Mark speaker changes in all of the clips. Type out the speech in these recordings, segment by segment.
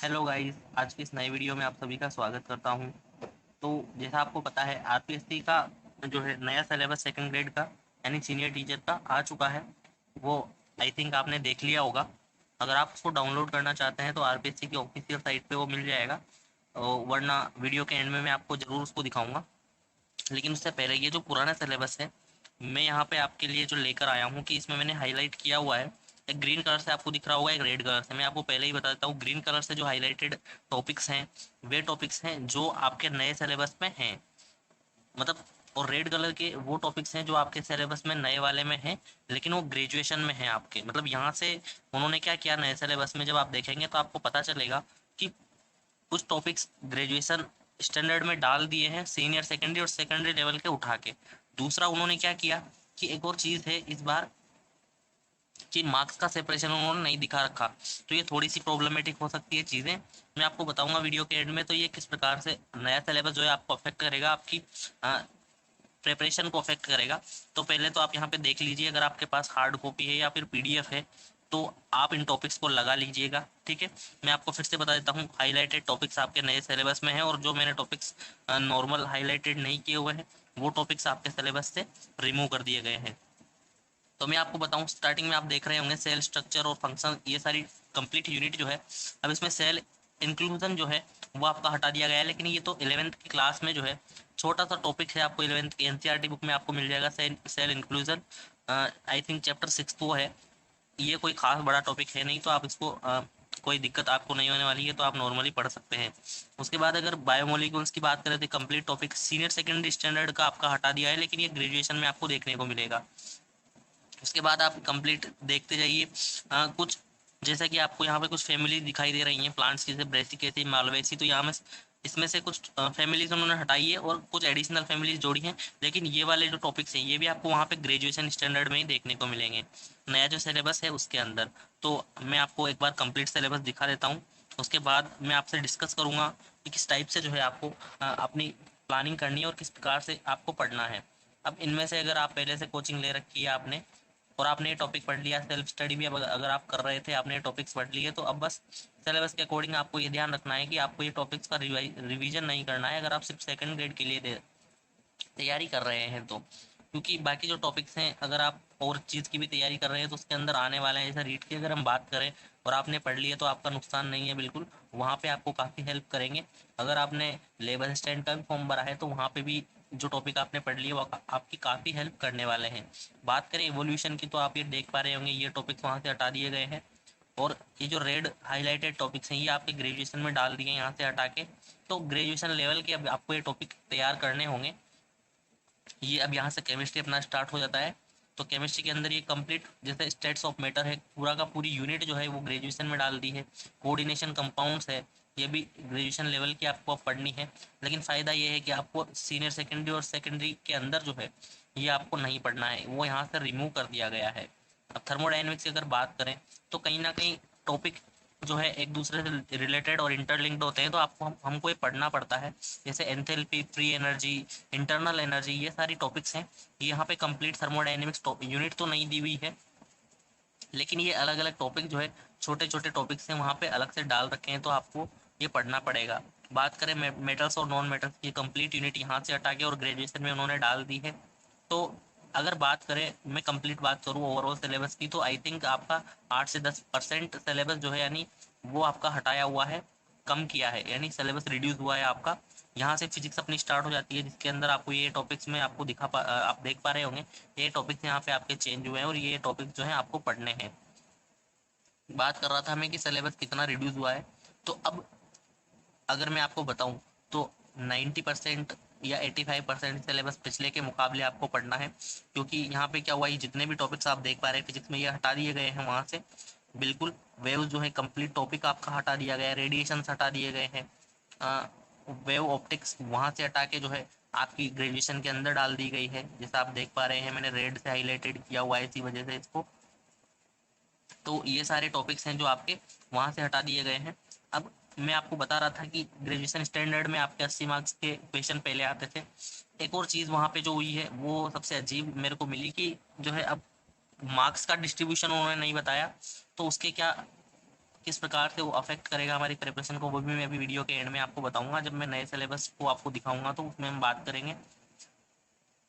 Speaker 1: Hello guys, आज की इस नए वीडियो में आप सभी का स्वागत करता हूं। तो जैसा आपको पता है आरपीएससी का जो है नया सिलेबस सेकंड ग्रेड का यानी सीनियर टीचर का आ चुका है। वो आई थिंक आपने देख लिया होगा। अगर आप उसको डाउनलोड करना चाहते हैं तो आरपीएससी की ऑफिशियल साइट पे वो मिल जाएगा। वरना वीडियो के एंड में मैं आपको ज़रूर उसको दिखाऊंगा। लेकिन उससे पहले ये जो पुराना सिलेबस है, मैं यहाँ पे आपके लिए जो लेकर आया हूँ कि इसमें मैंने हाईलाइट किया हुआ है। एक ग्रीन कलर से आपको दिख रहा होगा, एक रेड कलर से। मैं आपको पहले ही बता देता हूँ, ग्रीन कलर से जो हाईलाइटेड टॉपिक्स हैं वे टॉपिक्स हैं जो आपके नए सिलेबस में हैं। मतलब और रेड कलर के वो टॉपिक्स हैं जो आपके सिलेबस में नए वाले में हैं, लेकिन वो ग्रेजुएशन में हैं आपके। मतलब यहाँ से उन्होंने क्या किया, नए सिलेबस में जब आप देखेंगे तो आपको पता चलेगा कि कुछ टॉपिक्स ग्रेजुएशन स्टैंडर्ड में डाल दिए हैं, सीनियर सेकेंडरी और सेकेंडरी लेवल के उठा के। दूसरा उन्होंने क्या किया कि एक और चीज़ है इस बार कि मार्क्स का सेपरेशन उन्होंने नहीं दिखा रखा। तो ये थोड़ी सी प्रॉब्लमेटिक हो सकती है चीज़ें। मैं आपको बताऊंगा वीडियो के एंड में तो ये किस प्रकार से नया सिलेबस जो है आपको अफेक्ट करेगा, आपकी प्रिपरेशन को अफेक्ट करेगा। तो पहले तो आप यहाँ पे देख लीजिए, अगर आपके पास हार्ड कॉपी है या फिर पीडीएफ है तो आप इन टॉपिक्स को लगा लीजिएगा। ठीक है, मैं आपको फिर से बता देता हूँ, हाईलाइटेड टॉपिक्स आपके नए सिलेबस में है और जो मैंने टॉपिक्स नॉर्मल हाईलाइटेड नहीं किए हुए हैं वो टॉपिक्स आपके सिलेबस से रिमूव कर दिए गए हैं। तो मैं आपको बताऊं, स्टार्टिंग में आप देख रहे होंगे सेल स्ट्रक्चर और फंक्शन, ये सारी कंप्लीट यूनिट जो है। अब इसमें सेल इंक्लूजन जो है वो आपका हटा दिया गया है, लेकिन ये तो 11th की क्लास में जो है छोटा सा टॉपिक है। आपको 11th की एनसीईआरटी बुक में आपको मिल जाएगा cell inclusion. I think chapter 6 वो है। ये कोई खास बड़ा टॉपिक है नहीं, तो आप इसको कोई दिक्कत आपको नहीं होने वाली है, तो आप नॉर्मली पढ़ सकते हैं। उसके बाद अगर बायोमोलिक्यूल्स की बात करें तो complete topic senior secondary standard का आपका हटा दिया है, लेकिन ये ग्रेजुएशन में आपको देखने को मिलेगा। उसके बाद आप कंप्लीट देखते जाइए। कुछ जैसा कि आपको यहाँ पे कुछ फैमिली दिखाई दे रही हैं प्लांट्स की, जैसे ब्रेसिकेसी, मालवेसी। तो यहाँ में इसमें से कुछ फैमिलीज उन्होंने हटाई है और कुछ एडिशनल फैमिलीज जोड़ी हैं। लेकिन ये वाले जो टॉपिक्स हैं ये भी आपको वहाँ पे ग्रेजुएशन स्टैंडर्ड में ही देखने को मिलेंगे, नया जो सिलेबस है उसके अंदर। तो मैं आपको एक बार कंप्लीट सिलेबस दिखा देता हूँ। उसके बाद मैं आपसे डिस्कस करूँगा कि किस टाइप से जो है आपको अपनी प्लानिंग करनी है और किस प्रकार से आपको पढ़ना है। अब इनमें से अगर आप पहले से कोचिंग ले रखी है आपने और आपने ये टॉपिक पढ़ लिया, सेल्फ स्टडी भी अब अगर आप कर रहे थे, आपने ये टॉपिक्स पढ़ लिए, तो अब बस सिलेबस के अकॉर्डिंग आपको ये ध्यान रखना है कि आपको ये टॉपिक्स का रिवीजन नहीं करना है, अगर आप सिर्फ सेकंड ग्रेड के लिए तैयारी कर रहे हैं तो। क्योंकि बाकी जो टॉपिक्स हैं अगर आप और चीज़ की भी तैयारी कर रहे हैं तो उसके अंदर आने वाले हैं। जैसे रीट की अगर हम बात करें और आपने पढ़ लिया तो आपका नुकसान नहीं है बिल्कुल, वहाँ पे आपको काफ़ी हेल्प करेंगे। अगर आपने लेबर असिस्टेंट का भी फॉर्म भरा है तो वहाँ पे भी जो टॉपिक आपने पढ़ लिए वो आपकी काफ़ी हेल्प करने वाले हैं। बात करें इवोल्यूशन की तो आप ये देख पा रहे होंगे, ये टॉपिक्स वहाँ से हटा दिए गए हैं। और ये जो रेड हाईलाइटेड टॉपिक्स हैं ये आपके ग्रेजुएशन में डाल दिए यहाँ से हटा के। तो ग्रेजुएशन लेवल के अब आपको ये टॉपिक तैयार करने होंगे। ये अब यहाँ से केमिस्ट्री अपना स्टार्ट हो जाता है। तो केमिस्ट्री के अंदर ये कंप्लीट जैसे स्टेट्स ऑफ मैटर है, पूरा का पूरी यूनिट जो है वो ग्रेजुएशन में डाल दी है। कोऑर्डिनेशन कंपाउंड्स है, ये भी ग्रेजुएशन लेवल की आपको अब पढ़नी है। लेकिन फ़ायदा ये है कि आपको सीनियर सेकेंडरी और सेकेंडरी के अंदर जो है ये आपको नहीं पढ़ना है, वो यहाँ से रिमूव कर दिया गया है। अब थर्मोडाइनमिक्स की अगर बात करें तो कहीं ना कहीं टॉपिक जो है एक दूसरे से रिलेटेड और इंटरलिंक्ड होते हैं, तो आपको हमको ये पढ़ना पड़ता है। जैसे enthalpy, free energy, internal energy, ये सारी टॉपिक्स हैं। यहाँ पे कंप्लीट थर्मोडाइनमिक्स यूनिट तो नहीं दी हुई है, लेकिन ये अलग अलग टॉपिक जो है छोटे छोटे टॉपिक्स हैं वहाँ पे अलग से डाल रखे हैं, तो आपको ये पढ़ना पड़ेगा। बात करें मेटल्स और नॉन मेटल्स की, कंप्लीट यूनिट यहाँ से हटा के और ग्रेजुएशन में उन्होंने डाल दी है। तो अगर बात करें, मैं कंप्लीट बात करूँ ओवरऑल सिलेबस की, तो आई थिंक आपका 8 से 10% सिलेबस जो है यानी वो आपका हटाया हुआ है, कम किया है, यानी सिलेबस रिड्यूस हुआ है आपका। यहाँ से फिजिक्स अपनी स्टार्ट हो जाती है जिसके अंदर आपको ये टॉपिक्स में आपको आप देख पा रहे होंगे ये टॉपिक्स यहाँ पे आपके चेंज हुए हैं और ये टॉपिक जो है आपको पढ़ने हैं। बात कर रहा था मैं कि सिलेबस कितना रिड्यूस हुआ है। तो अब अगर मैं आपको बताऊं तो 90% या 85% सिलेबस पिछले के मुकाबले आपको पढ़ना है। क्योंकि यहाँ पे क्या हुआ, ये जितने भी टॉपिक्स आप देख पा रहे हैं फिजिक्स में ये हटा दिए गए हैं वहाँ से बिल्कुल। वेव जो है कंप्लीट टॉपिक आपका हटा दिया गया है, रेडिएशन हटा दिए गए हैं। वेव ऑप्टिक्स वहाँ से हटा के जो है आपकी ग्रेजुएशन के अंदर डाल दी गई है, जैसा आप देख पा रहे हैं मैंने रेड से हाईलाइटेड किया हुआ है इसी वजह से इसको। तो ये सारे टॉपिक्स हैं जो आपके वहाँ से हटा दिए गए हैं। अब मैं आपको बता रहा था कि ग्रेजुएशन स्टैंडर्ड में आपके 80 मार्क्स के क्वेश्चन पहले आते थे। एक और चीज़ वहाँ पे जो हुई है वो सबसे अजीब मेरे को मिली कि जो है अब मार्क्स का डिस्ट्रीब्यूशन उन्होंने नहीं बताया। तो उसके क्या किस प्रकार से वो अफेक्ट करेगा हमारी प्रिपरेशन को, वो भी मैं अभी वीडियो के एंड में आपको बताऊंगा। जब मैं नए सिलेबस को आपको दिखाऊंगा तो उसमें हम बात करेंगे।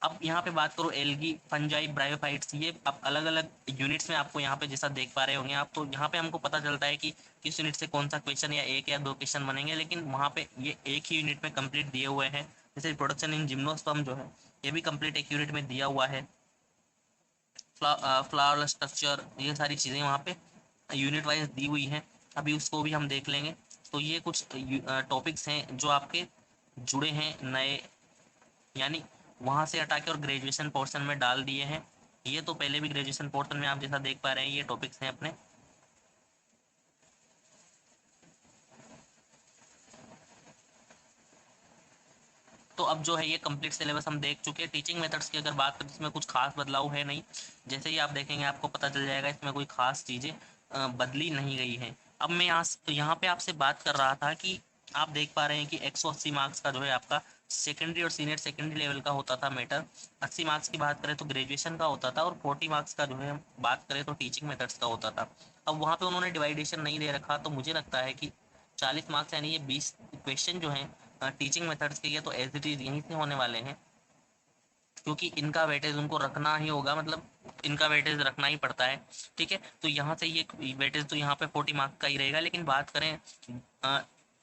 Speaker 1: अब यहाँ पे बात करो एल्गी, फंजाई, ब्रायोफाइट्स, ये अब अलग अलग यूनिट्स में आपको यहाँ पे जैसा देख पा रहे होंगे आप, तो यहाँ पे हमको पता चलता है कि किस यूनिट से कौन सा क्वेश्चन या एक या दो क्वेश्चन बनेंगे, लेकिन वहाँ पे ये एक ही यूनिट में कंप्लीट दिए हुए हैं। जैसे प्रोडक्शन इन जिम्नोस्पर्म जो है ये भी कंप्लीट एक यूनिट में दिया हुआ है। फ्लावर स्ट्रक्चर, ये सारी चीज़ें वहाँ पे यूनिट वाइज दी हुई हैं, अभी उसको भी हम देख लेंगे। तो ये कुछ टॉपिक्स हैं जो आपके जुड़े हैं नए, यानी वहाँ से हटा के और ग्रेजुएशन पोर्शन में डाल दिए हैं। ये तो पहले भी ग्रेजुएशन पोर्शन में आप जैसा देख पा रहे हैं ये टॉपिक्स हैं अपने। तो अब जो है ये कंप्लीट सिलेबस हम देख चुके हैं। टीचिंग मेथड्स की अगर बात करें इसमें कुछ खास बदलाव है नहीं, जैसे ही आप देखेंगे आपको पता चल जाएगा इसमें कोई खास चीज़ें बदली नहीं गई हैं। अब मैं यहाँ पे आपसे बात कर रहा था कि आप देख पा रहे हैं कि 180 मार्क्स का जो है आपका सेकेंडरी और सीनियर सेकेंडरी लेवल का होता था मैटर। 80 मार्क्स की बात करें तो ग्रेजुएशन का होता था, और 40 मार्क्स का जो है बात करें तो टीचिंग मेथड्स का होता था। अब वहाँ पे उन्होंने डिवाइडेशन नहीं दे रखा, तो मुझे लगता है कि 40 मार्क्स यानी ये 20 क्वेश्चन जो हैं टीचिंग मेथड्स के, ये तो एज इट इज़ यहीं से होने वाले हैं, क्योंकि इनका वेटेज उनको रखना ही होगा, मतलब इनका वेटेज रखना ही पड़ता है। ठीक है, तो यहाँ से ये वेटेज तो यहाँ पे 40 मार्क्स का ही रहेगा, लेकिन बात करें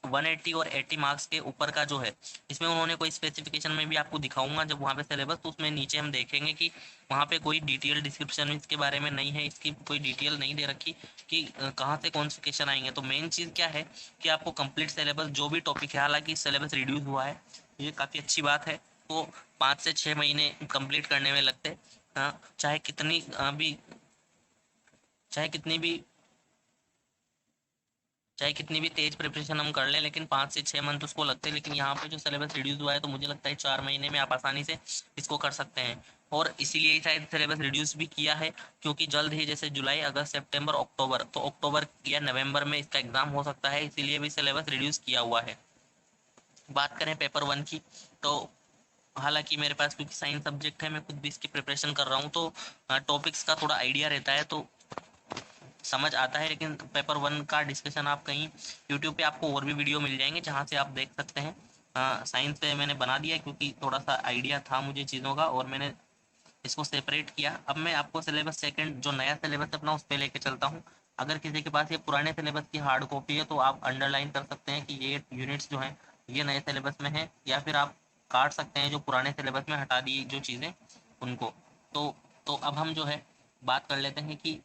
Speaker 1: 180 और 80 मार्क्स के ऊपर का जो है, इसमें उन्होंने कोई स्पेसिफिकेशन में भी आपको दिखाऊंगा जब वहाँ पे सिलेबस, तो उसमें नीचे हम देखेंगे कि वहाँ पे कोई डिटेल डिस्क्रिप्शन इसके बारे में नहीं है, इसकी कोई डिटेल नहीं दे रखी कि कहाँ से कौन से क्वेश्चन आएंगे। तो मेन चीज़ क्या है कि आपको कंप्लीट सिलेबस जो भी टॉपिक है, हालांकि सिलेबस रिड्यूस हुआ है, ये काफ़ी अच्छी बात है, तो 5 से 6 महीने कंप्लीट करने में लगते, चाहे कितनी भी चाहे कितनी भी चाहे कितनी भी तेज प्रिपरेशन हम कर लें, लेकिन 5 से 6 मंथ उसको लगते हैं। लेकिन यहाँ पे जो सिलेबस रिड्यूस हुआ है तो मुझे लगता है 4 महीने में आप आसानी से इसको कर सकते हैं, और इसीलिए शायद सिलेबस रिड्यूस भी किया है, क्योंकि जल्द ही जैसे जुलाई, अगस्त, सितंबर, अक्टूबर, तो अक्टूबर या नवंबर में इसका एग्जाम हो सकता है, इसीलिए भी सिलेबस रिड्यूस किया हुआ है। बात करें पेपर 1 की, तो हालांकि मेरे पास क्योंकि साइंस सब्जेक्ट है, मैं खुद भी इसकी प्रिपरेशन कर रहा हूँ, तो टॉपिक्स का थोड़ा आइडिया रहता है, तो समझ आता है। लेकिन पेपर 1 का डिस्कशन आप कहीं यूट्यूब पे आपको और भी वीडियो मिल जाएंगे जहाँ से आप देख सकते हैं। साइंस पे मैंने बना दिया क्योंकि थोड़ा सा आइडिया था मुझे चीज़ों का, और मैंने इसको सेपरेट किया। अब मैं आपको सिलेबस सेकंड जो नया सिलेबस अपना उस पर लेके चलता हूँ। अगर किसी के पास ये पुराने सिलेबस की हार्ड कॉपी है तो आप अंडरलाइन कर सकते हैं कि ये यूनिट्स जो हैं ये नए सिलेबस में है, या फिर आप काट सकते हैं जो पुराने सिलेबस में हटा दी जो चीज़ें उनको। तो अब हम जो है बात कर लेते हैं कि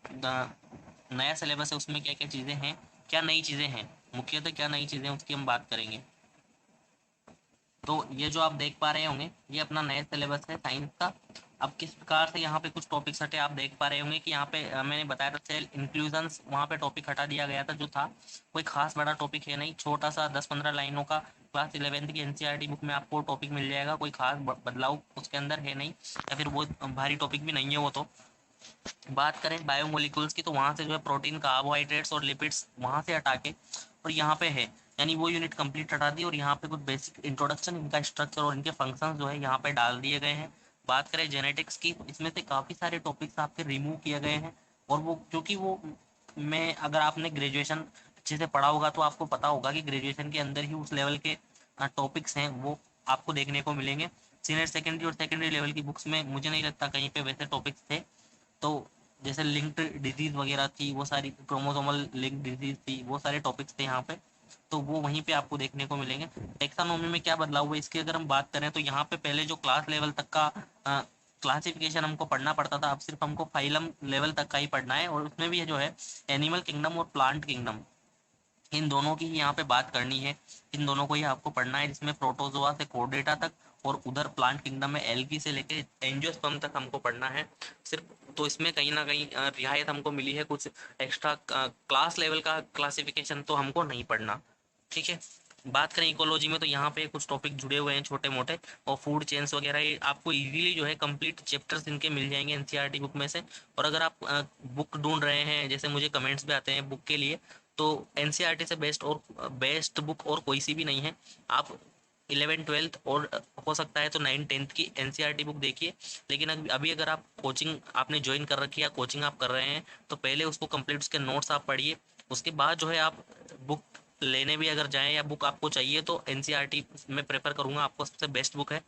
Speaker 1: नया सिलेबस है उसमें क्या क्या चीज़ें हैं, क्या नई चीज़ें हैं, मुख्यतः क्या नई चीज़ें उसकी हम बात करेंगे। तो ये जो आप देख पा रहे होंगे ये अपना नया सिलेबस है साइंस का। अब किस प्रकार से यहाँ पे कुछ टॉपिक्स हटे आप देख पा रहे होंगे कि यहाँ पे मैंने बताया था सेल इंक्लूजन्स, वहाँ पे टॉपिक हटा दिया गया था जो था, कोई खास बड़ा टॉपिक है नहीं, छोटा सा 10-15 लाइनों का क्लास 11th की एनसीईआरटी बुक में आपको टॉपिक मिल जाएगा, कोई खास बदलाव उसके अंदर है नहीं, या फिर वो भारी टॉपिक भी नहीं है वो। तो बात करें बायोमोलिक्यूल्स की, तो वहाँ से जो है प्रोटीन, कार्बोहाइड्रेट्स और लिपिड्स वहाँ से हटा के और यहाँ पे है, यानी वो यूनिट कंप्लीट हटा दी, और यहाँ पे कुछ बेसिक इंट्रोडक्शन, इनका स्ट्रक्चर और इनके फंक्शंस जो है यहाँ पे डाल दिए गए हैं। बात करें जेनेटिक्स की, तो इसमें से काफ़ी सारे टॉपिक्स आपके रिमूव किए गए हैं, और वो क्योंकि वो मैं अगर आपने ग्रेजुएशन अच्छे से पढ़ा होगा तो आपको पता होगा कि ग्रेजुएशन के अंदर ही उस लेवल के टॉपिक्स हैं वो आपको देखने को मिलेंगे। सीनियर सेकेंडरी और सेकेंडरी लेवल की बुक्स में मुझे नहीं लगता कहीं पे वैसे टॉपिक्स थे। तो जैसे लिंक्ड डिजीज वगैरह थी, वो सारी क्रोमोसोमल लिंक डिजीज थी, वो सारे टॉपिक्स थे यहाँ पे, तो वो वहीं पे आपको देखने को मिलेंगे। टेक्सानोमी में क्या बदलाव हुआ इसकी अगर हम बात करें, तो यहाँ पे पहले जो क्लास लेवल तक का क्लासिफिकेशन हमको पढ़ना पड़ता था, अब सिर्फ हमको फाइलम लेवल तक का ही पढ़ना है, और उसमें भी जो है एनिमल किंगडम और प्लांट किंगडम, इन दोनों की ही यहाँ पे बात करनी है, इन दोनों को ही आपको पढ़ना है, जिसमें प्रोटोजोआ से कोर्डेटा तक, और उधर प्लांट किंगडम में एल्गी से लेके एंजियोस्पर्म तक हमको पढ़ना है सिर्फ। तो इसमें कहीं ना कहीं रियायत हमको मिली है, कुछ एक्स्ट्रा क्लास लेवल का क्लासिफिकेशन तो हमको नहीं पढ़ना। ठीक है, बात करें इकोलॉजी में, तो यहाँ पे कुछ टॉपिक जुड़े हुए हैं छोटे मोटे, और फूड चेन्स वगैरह ये आपको इजीली जो है कंप्लीट चैप्टर्स इनके मिल जाएंगे एनसीईआरटी बुक में से। और अगर आप बुक ढूंढ रहे हैं, जैसे मुझे कमेंट्स भी आते हैं बुक के लिए, तो एनसीईआरटी से बेस्ट बुक और कोई सी भी नहीं है। आप 11th-12th और हो सकता है तो 9th-10th की एनसीईआरटी बुक देखिए, लेकिन अभी अगर आप कोचिंग आपने ज्वाइन कर रखी है या कोचिंग आप कर रहे हैं, तो पहले उसको कंप्लीट उसके नोट्स आप पढ़िए, उसके बाद जो है आप बुक लेने भी अगर जाएँ या बुक आपको चाहिए तो एनसीईआरटी मैं प्रेफ़र करूँगा, आपको सबसे बेस्ट बुक है।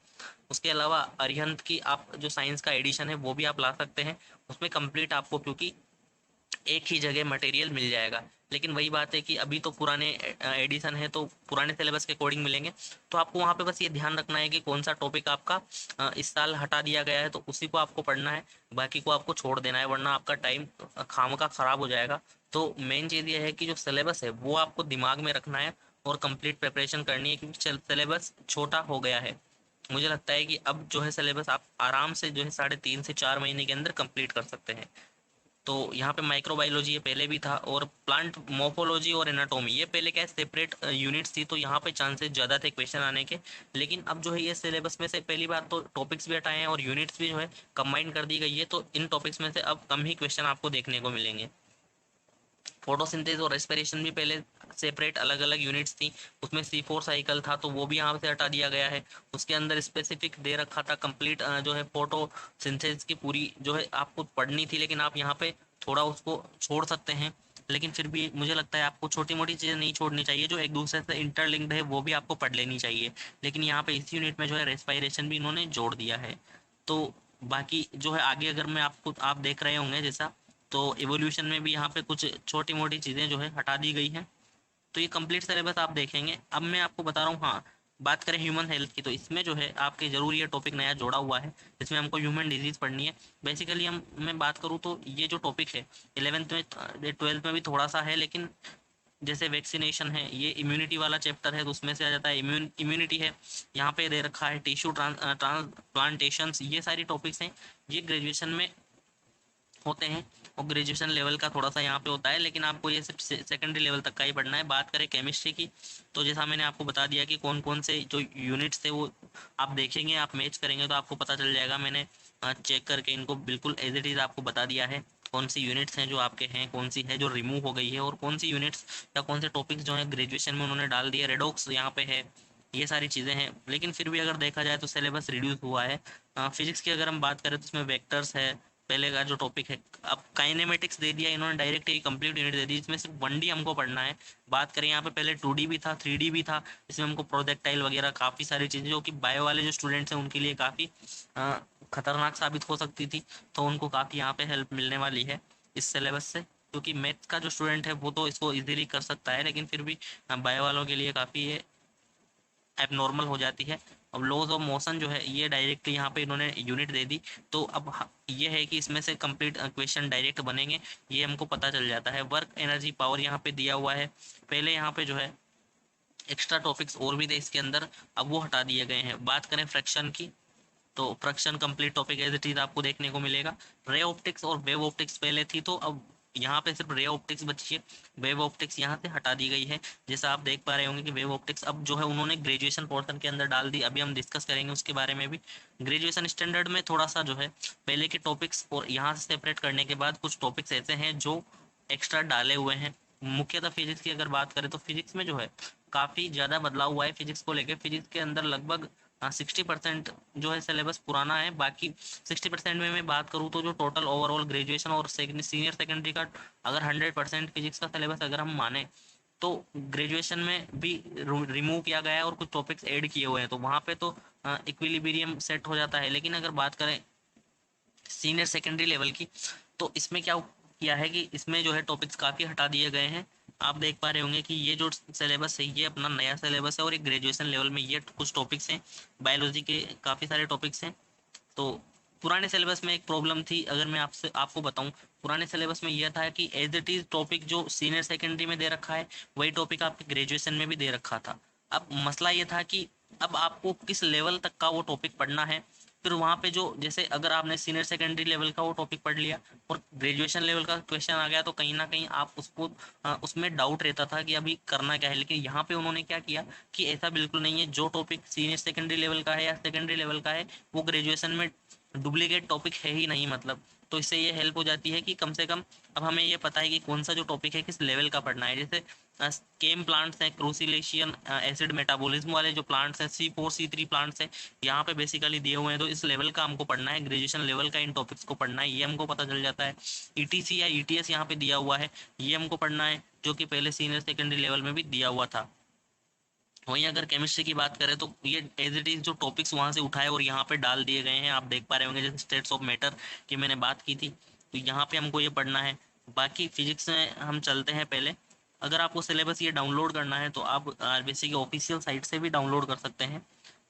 Speaker 1: उसके अलावा अरिहंत की आप जो साइंस का एडिशन है वो भी आप ला सकते हैं, उसमें कंप्लीट आपको क्योंकि एक ही जगह मटेरियल मिल जाएगा। लेकिन वही बात है कि अभी तो पुराने एडिशन है तो पुराने सिलेबस के अकॉर्डिंग मिलेंगे, तो आपको वहाँ पे बस ये ध्यान रखना है कि कौन सा टॉपिक आपका इस साल हटा दिया गया है तो उसी को आपको पढ़ना है, बाकी को आपको छोड़ देना है, वरना आपका टाइम खामखा खराब हो जाएगा। तो मेन चीज़ ये है कि जो सिलेबस है वो आपको दिमाग में रखना है और कंप्लीट प्रिपरेशन करनी है, क्योंकि सिलेबस छोटा हो गया है। मुझे लगता है कि अब जो है सिलेबस आप आराम से जो है 3.5 से 4 महीने के अंदर कंप्लीट कर सकते हैं। तो यहाँ पे माइक्रोबायोलॉजी ये पहले भी था, और प्लांट मोर्फोलॉजी और एनाटॉमी ये पहले क्या सेपरेट यूनिट्स थी, तो यहाँ पे चांसेस ज़्यादा थे क्वेश्चन आने के। लेकिन अब जो है ये सिलेबस में से पहली बात तो टॉपिक्स भी हटाए हैं और यूनिट्स भी जो है कंबाइन कर दी गई है, तो इन टॉपिक्स में से अब कम ही क्वेश्चन आपको देखने को मिलेंगे। फोटोसिंथेसिस और रेस्पिरेशन भी पहले सेपरेट अलग अलग यूनिट्स थी, उसमें C4 साइकिल था तो वो भी यहाँ से हटा दिया गया है। उसके अंदर स्पेसिफिक दे रखा था कंप्लीट जो है फोटोसिंथेसिस की पूरी जो है आपको पढ़नी थी, लेकिन आप यहाँ पे थोड़ा उसको छोड़ सकते हैं। लेकिन फिर भी मुझे लगता है आपको छोटी मोटी चीज़ें नहीं छोड़नी चाहिए, जो एक दूसरे से इंटरलिंक्ड है वो भी आपको पढ़ लेनी चाहिए। लेकिन यहाँ पे इस यूनिट में जो है रेस्पिरेशन भी इन्होंने जोड़ दिया है। तो बाकी जो है आगे अगर मैं आपको आप देख रहे होंगे जैसा, तो एवोल्यूशन में भी यहाँ पे कुछ छोटी मोटी चीज़ें जो है हटा दी गई हैं। तो ये कंप्लीट सिलेबस आप देखेंगे। अब मैं आपको बता रहा हूँ, हाँ बात करें ह्यूमन हेल्थ की, तो इसमें जो है आपके ज़रूर ये टॉपिक नया जोड़ा हुआ है, इसमें हमको ह्यूमन डिजीज़ पढ़नी है। बेसिकली हम मैं बात करूँ तो ये जो टॉपिक है 11th में 12th में भी थोड़ा सा है, लेकिन जैसे वैक्सीनेशन है ये इम्यूनिटी वाला चैप्टर है, तो उसमें से आ जाता है इम्यूनिटी है। यहाँ पे दे रखा है टिश्यू ट्रांसप्लांटेशंस, ये सारी टॉपिक्स हैं, ये ग्रेजुएशन में होते हैं और ग्रेजुएशन लेवल का थोड़ा सा यहाँ पे होता है, लेकिन आपको ये सिर्फ सेकेंडरी लेवल तक का ही पढ़ना है। बात करें केमिस्ट्री की, तो जैसा मैंने आपको बता दिया कि कौन कौन से जो यूनिट्स थे वो आप देखेंगे, आप मैच करेंगे तो आपको पता चल जाएगा। मैंने चेक करके इनको बिल्कुल एज इट इज़ आपको बता दिया है कौन सी यूनिट्स हैं जो आपके हैं, कौन सी है जो रिमूव हो गई है, और कौन सी यूनिट्स या कौन से टॉपिक्स जो है ग्रेजुएशन में उन्होंने डाल दिया। रेडॉक्स यहाँ पे है, ये सारी चीज़ें हैं। लेकिन फिर भी अगर देखा जाए तो सिलेबस रिड्यूस हुआ है। फिजिक्स की अगर हम बात करें तो उसमें वेक्टर्स है पहले का जो टॉपिक है, अब काइनेमेटिक्स दे दिया इन्होंने, डायरेक्ट एक कंप्लीट यूनिट दे दी, इसमें सिर्फ 1D हमको पढ़ना है। बात करें यहाँ पे पहले 2D भी था 3D भी था, इसमें हमको प्रोजेक्टाइल वगैरह काफ़ी सारी चीज़ें जो कि बायो वाले जो स्टूडेंट्स हैं उनके लिए काफ़ी खतरनाक साबित हो सकती थी, तो उनको काफ़ी यहाँ पे हेल्प मिलने वाली है इस सिलेबस से। क्योंकि मैथ्स का जो स्टूडेंट है वो तो इसको इजीली कर सकता है, लेकिन फिर भी बायो वालों के लिए काफ़ी ये एबनॉर्मल हो जाती है। अब लॉज ऑफ मोशन जो है ये डायरेक्टली यहाँ पे इन्होंने यूनिट दे दी, तो अब ये है कि इसमें से कंप्लीट क्वेश्चन डायरेक्ट बनेंगे, ये हमको पता चल जाता है। वर्क एनर्जी पावर यहाँ पे दिया हुआ है, पहले यहाँ पे जो है एक्स्ट्रा टॉपिक्स और भी थे इसके अंदर, अब वो हटा दिए गए हैं। बात करें फ्रैक्शन की, तो fraction complete topic as it is आपको देखने को मिलेगा। रे ऑप्टिक्स और वेव ऑप्टिक्स पहले थी, तो अब यहाँ पे सिर्फ रे ऑप्टिक्स बची है, वेव ऑप्टिक्स यहाँ से हटा दी गई है। जैसा आप देख पा रहे होंगे कि वेव ऑप्टिक्स अब जो है उन्होंने ग्रेजुएशन पोर्शन के अंदर डाल दी, अभी हम डिस्कस करेंगे उसके बारे में भी। ग्रेजुएशन स्टैंडर्ड में थोड़ा सा जो है पहले के टॉपिक्स और यहाँ से सेपरेट करने के बाद कुछ टॉपिक्स ऐसे हैं जो एक्स्ट्रा डाले हुए हैं। मुख्यतः फिजिक्स की अगर बात करें तो फिजिक्स में जो है काफ़ी ज़्यादा बदलाव हुआ है फिजिक्स को लेकर। फिजिक्स के अंदर लगभग 60% जो है सिलेबस पुराना है, बाकी 60% में मैं बात करूँ तो जो टोटल ओवरऑल ग्रेजुएशन और सीनियर सेकेंडरी का अगर 100% फिजिक्स का सिलेबस अगर हम माने, तो ग्रेजुएशन में भी रिमूव किया गया है और कुछ टॉपिक्स ऐड किए हुए हैं, तो वहाँ पे तो इक्विलिब्रियम सेट हो जाता है। लेकिन अगर बात करें सीनियर सेकेंडरी लेवल की, तो इसमें क्या किया है कि इसमें जो है टॉपिक्स काफ़ी हटा दिए गए हैं। आप देख पा रहे होंगे कि ये जो सिलेबस है ये अपना नया सिलेबस है, और एक ग्रेजुएशन लेवल में ये कुछ टॉपिक्स हैं, बायोलॉजी के काफ़ी सारे टॉपिक्स हैं। तो पुराने सिलेबस में एक प्रॉब्लम थी, अगर मैं आपको बताऊं, पुराने सिलेबस में यह था कि एज इट इज़ टॉपिक जो सीनियर सेकेंडरी में दे रखा है वही टॉपिक आपके ग्रेजुएशन में भी दे रखा था। अब मसला ये था कि अब आपको किस लेवल तक का वो टॉपिक पढ़ना है। फिर वहाँ पे जो जैसे अगर आपने सीनियर सेकेंडरी लेवल का वो टॉपिक पढ़ लिया और ग्रेजुएशन लेवल का क्वेश्चन आ गया, तो कहीं ना कहीं आप उसको उसमें डाउट रहता था कि अभी करना क्या है। लेकिन यहाँ पे उन्होंने क्या किया कि ऐसा बिल्कुल नहीं है, जो टॉपिक सीनियर सेकेंडरी लेवल का है या सेकेंडरी लेवल का है वो ग्रेजुएशन में डुप्लीकेट टॉपिक है ही नहीं, मतलब। तो इससे ये हेल्प हो जाती है कि कम से कम अब हमें ये पता है कि कौन सा जो टॉपिक है किस लेवल का पढ़ना है। जैसे केम प्लांट्स हैं, क्रूसिलेशियन एसिड मेटाबॉलिज्म वाले जो प्लांट्स हैं, C4 C3 प्लांट्स हैं, यहाँ पे बेसिकली दिए हुए हैं, तो इस लेवल का हमको पढ़ना है, ग्रेजुएशन लेवल का इन टॉपिक्स को पढ़ना है, ये हमको पता चल जाता है। ETC या ETS यहाँ पे दिया हुआ है, ये हमको पढ़ना है। जो कि पहले सीनियर सेकेंडरी लेवल में भी दिया हुआ था। वहीं अगर केमिस्ट्री की बात करें तो ये एज इट इज जो टॉपिक्स वहाँ से उठाए और यहाँ पे डाल दिए गए हैं, आप देख पा रहे होंगे, जैसे स्टेट्स ऑफ मैटर की मैंने बात की थी, तो यहाँ पे हमको ये पढ़ना है। बाकी फिजिक्स में हम चलते हैं पहले। अगर आपको सिलेबस ये डाउनलोड करना है तो आप आरबीसी की ऑफिशियल साइट से भी डाउनलोड कर सकते हैं।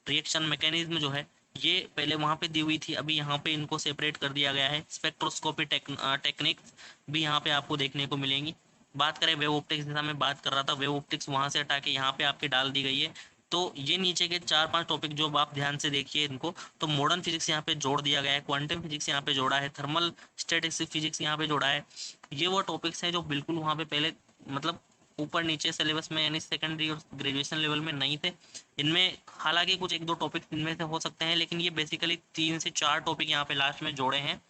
Speaker 1: रिएक्शन मैकेनिज्म जो है ये पहले वहाँ पे दी हुई थी, अभी यहाँ पे इनको सेपरेट कर दिया गया है। स्पेक्ट्रोस्कोपी टेक्निक्स भी यहाँ पे आपको देखने को मिलेंगी। बात करें वेव ऑप्टिक्स, जैसा मैं बात कर रहा था, वेव ऑप्टिक्स वहाँ से हटा के यहाँ पे आपके डाल दी गई है। तो ये नीचे के 4-5 टॉपिक जो आप ध्यान से देखिए इनको, तो मॉडर्न फिजिक्स यहाँ पे जोड़ दिया गया है, क्वांटम फिजिक्स यहाँ पे जोड़ा है, थर्मल स्टैटिस्टिक फिजिक्स यहाँ पे जोड़ा है। ये वो टॉपिक्स हैं जो बिल्कुल वहाँ पे पहले मतलब ऊपर नीचे सिलेबस में यानी सेकेंडरी और ग्रेजुएशन लेवल में नहीं थे। इनमें हालांकि कुछ 1-2 टॉपिक इनमें से हो सकते हैं, लेकिन ये बेसिकली 3 से 4 टॉपिक यहाँ पे लास्ट में जोड़े हैं।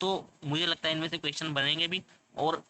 Speaker 1: तो मुझे लगता है इनमें से क्वेश्चन बनेंगे भी, और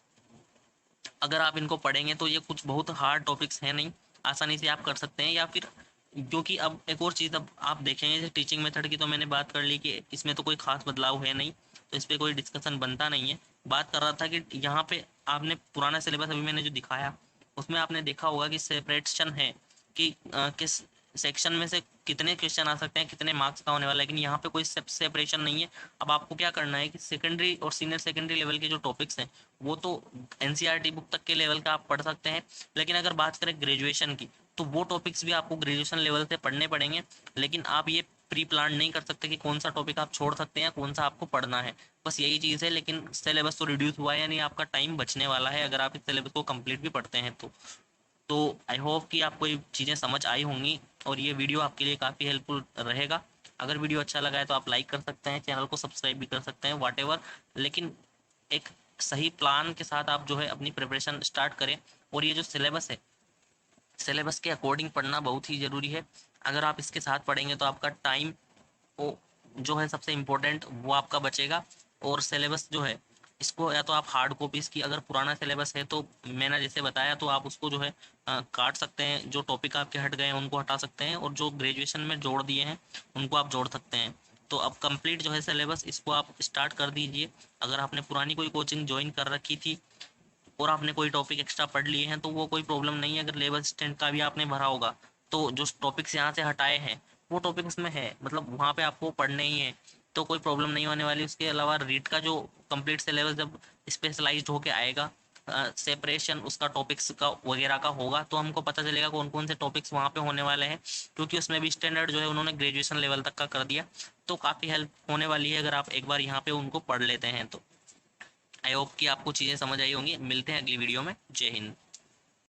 Speaker 1: अगर आप इनको पढ़ेंगे तो ये कुछ बहुत हार्ड टॉपिक्स हैं नहीं, आसानी से आप कर सकते हैं। या फिर क्योंकि अब एक और चीज़ अब आप देखेंगे, जैसे टीचिंग मेथड की तो मैंने बात कर ली कि इसमें तो कोई खास बदलाव है नहीं, तो इस पर कोई डिस्कशन बनता नहीं है। बात कर रहा था कि यहाँ पे आपने पुराना सिलेबस अभी मैंने जो दिखाया उसमें आपने देखा होगा कि सेपरेशन है कि किस सेक्शन में से कितने क्वेश्चन आ सकते हैं, कितने मार्क्स का होने वाला है, लेकिन यहाँ पे कोई सेपरेशन नहीं है। अब आपको क्या करना है कि सेकेंडरी और सीनियर सेकेंडरी लेवल के जो टॉपिक्स हैं वो तो एनसीईआरटी बुक तक के लेवल का आप पढ़ सकते हैं, लेकिन अगर बात करें ग्रेजुएशन की तो वो टॉपिक्स भी आपको ग्रेजुएशन लेवल से पढ़ने पड़ेंगे। लेकिन आप ये प्री प्लान नहीं कर सकते कि कौन सा टॉपिक आप छोड़ सकते हैं, कौन सा आपको पढ़ना है, बस यही चीज़ है। लेकिन सिलेबस तो रिड्यूस हुआ है, यानी आपका टाइम बचने वाला है अगर आप इस सिलेबस को कंप्लीट भी पढ़ते हैं तो आई होप कि आपको ये चीज़ें समझ आई होंगी और ये वीडियो आपके लिए काफ़ी हेल्पफुल रहेगा। अगर वीडियो अच्छा लगा है तो आप लाइक कर सकते हैं, चैनल को सब्सक्राइब भी कर सकते हैं, वॉट, लेकिन एक सही प्लान के साथ आप जो है अपनी प्रिपरेशन स्टार्ट करें। और ये जो सिलेबस है, सिलेबस के अकॉर्डिंग पढ़ना बहुत ही ज़रूरी है। अगर आप इसके साथ पढ़ेंगे तो आपका टाइम वो जो है सबसे इम्पोर्टेंट वो आपका बचेगा। और सिलेबस जो है इसको या तो आप हार्ड कॉपीज़ की, अगर पुराना सिलेबस है तो मैंने जैसे बताया तो आप उसको जो है काट सकते हैं, जो टॉपिक आपके हट गए हैं उनको हटा सकते हैं, और जो ग्रेजुएशन में जोड़ दिए हैं उनको आप जोड़ सकते हैं। तो अब कंप्लीट जो है सिलेबस इसको आप स्टार्ट कर दीजिए। अगर आपने पुरानी कोई कोचिंग ज्वाइन कर रखी थी और आपने कोई टॉपिक एक्स्ट्रा पढ़ लिए हैं तो वो कोई प्रॉब्लम नहीं है। अगर लेवल स्टैंड का भी आपने भरा होगा तो जो टॉपिक्स यहाँ से हटाए हैं वो टॉपिक उसमें है, मतलब वहाँ पे आपको पढ़ने ही है, तो कोई प्रॉब्लम नहीं होने वाली। उसके अलावा रीड का जो कंप्लीट सिलेबस जब स्पेशलाइज्ड होके आएगा, सेपरेशन उसका टॉपिक्स का वगैरह का होगा, तो हमको पता चलेगा कौन कौन से टॉपिक्स वहाँ पे होने वाले हैं, क्योंकि उसमें भी स्टैंडर्ड जो है उन्होंने ग्रेजुएशन लेवल तक का कर दिया। तो काफ़ी हेल्प होने वाली है अगर आप एक बार यहाँ पे उनको पढ़ लेते हैं तो। आई होप कि आपको चीज़ें समझ आई होंगी। मिलते हैं अगली वीडियो में। जय हिंद।